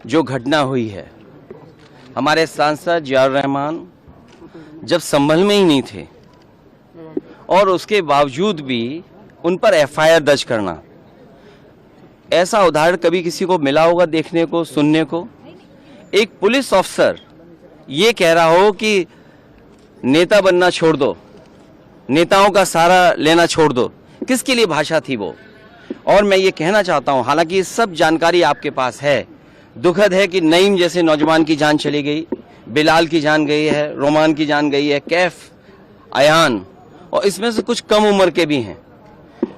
जो घटना हुई है, हमारे सांसद जियाउर रहमान जब संभल में ही नहीं थे और उसके बावजूद भी उन पर एफआईआर दर्ज करना, ऐसा उदाहरण कभी किसी को मिला होगा देखने को, सुनने को? एक पुलिस ऑफिसर ये कह रहा हो कि नेता बनना छोड़ दो, नेताओं का सहारा लेना छोड़ दो, किसके लिए भाषा थी वो? और मैं ये कहना चाहता हूं, हालांकि ये सब जानकारी आपके पास है, दुखद है कि नईम जैसे नौजवान की जान चली गई, बिलाल की जान गई है, रोमान की जान गई है, कैफ, अयान, और इसमें से कुछ कम उम्र के भी हैं।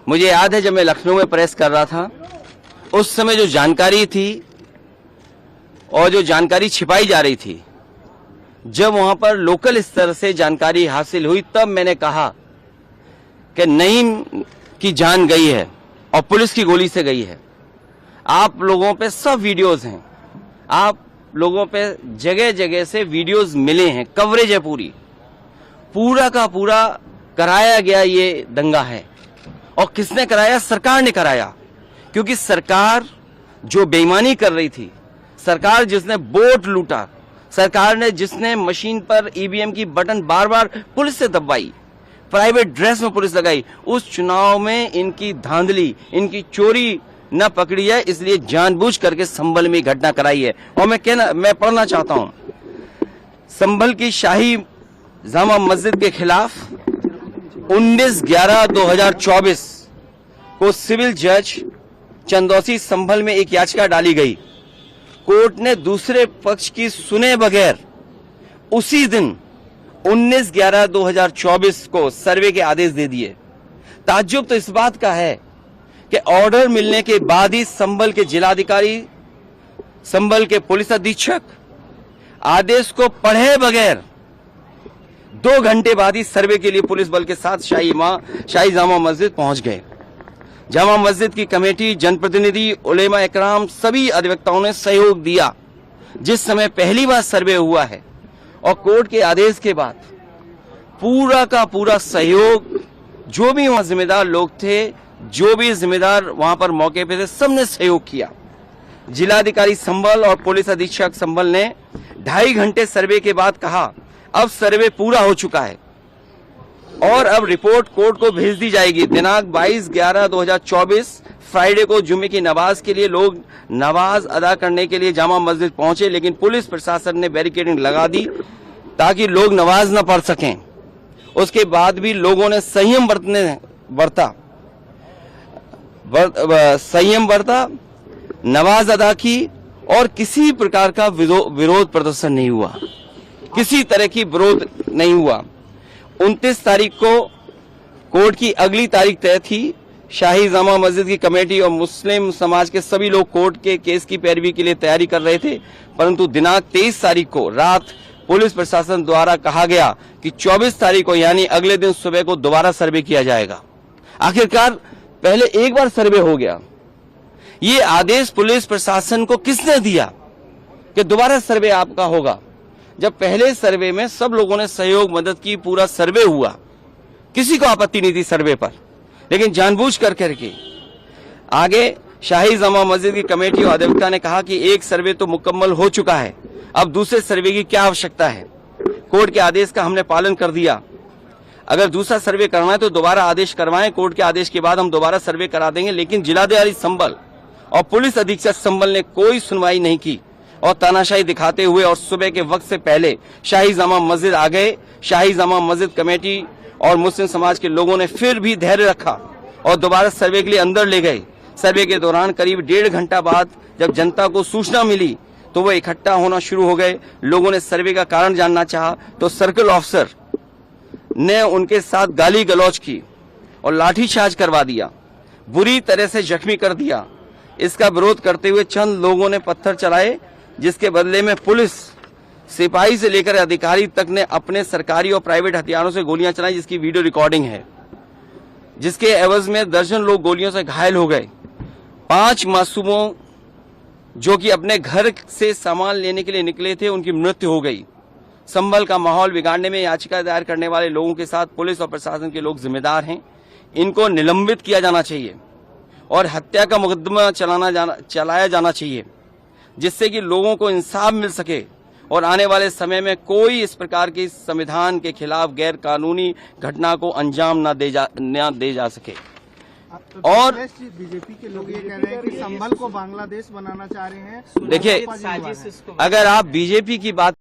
मुझे याद है जब मैं लखनऊ में प्रेस कर रहा था, उस समय जो जानकारी थी और जो जानकारी छिपाई जा रही थी, जब वहां पर लोकल स्तर से जानकारी हासिल हुई, तब मैंने कहा कि नईम की जान गई है और पुलिस की गोली से गई है। आप लोगों पे सब वीडियोस हैं, आप लोगों पे जगह जगह से वीडियोस मिले हैं, कवरेज है, पूरा का पूरा कराया गया ये दंगा है। और किसने कराया? सरकार ने कराया, क्योंकि सरकार जो बेईमानी कर रही थी, सरकार जिसने वोट लूटा, सरकार ने जिसने मशीन पर ईवीएम की बटन बार बार पुलिस से दबाई, प्राइवेट ड्रेस में पुलिस लगाई, उस चुनाव में इनकी धांधली, इनकी चोरी न पकड़ी है, इसलिए जानबूझ करके संभल में घटना कराई है। और मैं पढ़ना चाहता हूं, संभल की शाही जामा मस्जिद के खिलाफ 19/11/2024 को सिविल जज चंदौसी संभल में एक याचिका डाली गई। कोर्ट ने दूसरे पक्ष की सुने बगैर उसी दिन 19/11/2024 को सर्वे के आदेश दे दिए। ताज्जुब तो इस बात का है कि ऑर्डर मिलने के बाद ही संभल के जिलाधिकारी, संभल के पुलिस अधीक्षक आदेश को पढ़े बगैर 2 घंटे बाद ही सर्वे के लिए पुलिस बल के साथ शाही जामा मस्जिद पहुंच गए। जामा मस्जिद की कमेटी, जनप्रतिनिधि, उलेमा इकराम, सभी अधिवक्ताओं ने सहयोग दिया। जिस समय पहली बार सर्वे हुआ है और कोर्ट के आदेश के बाद पूरा का पूरा सहयोग, जो भी वहां जिम्मेदार लोग थे, जो भी जिम्मेदार वहां पर मौके पे थे, सबने सहयोग किया। जिलाधिकारी संभल और पुलिस अधीक्षक संभल ने 2.5 घंटे सर्वे के बाद कहा, अब सर्वे पूरा हो चुका है और अब रिपोर्ट कोर्ट को भेज दी जाएगी। दिनांक 22/11/2024 फ्राइडे को जुम्मे की नमाज के लिए लोग नमाज अदा करने के लिए जामा मस्जिद पहुंचे, लेकिन पुलिस प्रशासन ने बैरिकेडिंग लगा दी ताकि लोग नमाज न पढ़ सकें। उसके बाद भी लोगों ने संयम बरता, नमाज अदा की और किसी प्रकार का विरोध प्रदर्शन नहीं हुआ, किसी तरह की विरोध नहीं हुआ। 29 तारीख को कोर्ट की अगली तारीख तय थी। शाही जामा मस्जिद की कमेटी और मुस्लिम समाज के सभी लोग कोर्ट के केस की पैरवी के लिए तैयारी कर रहे थे, परंतु दिनांक 23 तारीख को रात पुलिस प्रशासन द्वारा कहा गया कि 24 तारीख को यानी अगले दिन सुबह को दोबारा सर्वे किया जाएगा। आखिरकार पहले एक बार सर्वे हो गया। ये आदेश पुलिस प्रशासन को किसने दिया कि दोबारा सर्वे आपका होगा, जब पहले सर्वे में सब लोगों ने सहयोग मदद की, पूरा सर्वे हुआ, किसी को आपत्ति नहीं थी सर्वे पर, लेकिन जानबूझ करके आगे शाही जामा मस्जिद की कमेटी और अधिवक्ता ने कहा कि एक सर्वे तो मुकम्मल हो चुका है, अब दूसरे सर्वे की क्या आवश्यकता है। कोर्ट के आदेश का हमने पालन कर दिया, अगर दूसरा सर्वे करना है तो दोबारा आदेश करवाएं, कोर्ट के आदेश के बाद हम दोबारा सर्वे करा देंगे। लेकिन जिलाधिकारी संभल और पुलिस अधीक्षक संभल ने कोई सुनवाई नहीं की और तानाशाही दिखाते हुए और सुबह के वक्त से पहले शाही जामा मस्जिद आ गए। शाही जामा मस्जिद कमेटी और मुस्लिम समाज के लोगों ने फिर भी धैर्य रखा और दोबारा सर्वे के लिए अंदर ले गए। सर्वे के दौरान करीब 1.5 घंटा बाद जब जनता को सूचना मिली तो वो इकट्ठा होना शुरू हो गए। लोगों ने सर्वे का कारण जानना चाहा तो सर्कल ऑफिसर ने उनके साथ गाली गलौज की और लाठीचार्ज करवा दिया, बुरी तरह से जख्मी कर दिया। इसका विरोध करते हुए चंद लोगों ने पत्थर चलाए, जिसके बदले में पुलिस, सिपाही से लेकर अधिकारी तक ने अपने सरकारी और प्राइवेट हथियारों से गोलियां चलाई, जिसकी वीडियो रिकॉर्डिंग है, जिसके एवज में दर्जन लोग गोलियों से घायल हो गए। 5 मासूमों जो कि अपने घर से सामान लेने के लिए निकले थे, उनकी मृत्यु हो गई। संभल का माहौल बिगाड़ने में याचिका दायर करने वाले लोगों के साथ पुलिस और प्रशासन के लोग जिम्मेदार हैं। इनको निलंबित किया जाना चाहिए और हत्या का मुकदमा चलाया जाना चाहिए। जिससे कि लोगों को इंसाफ मिल सके और आने वाले समय में कोई इस प्रकार की संविधान के खिलाफ गैर कानूनी घटना को अंजाम न दे जा सके। और बीजेपी के लोग ये कह रहे हैं कि संभल को बांग्लादेश बनाना चाह रहे हैं। देखिए, अगर आप बीजेपी की बात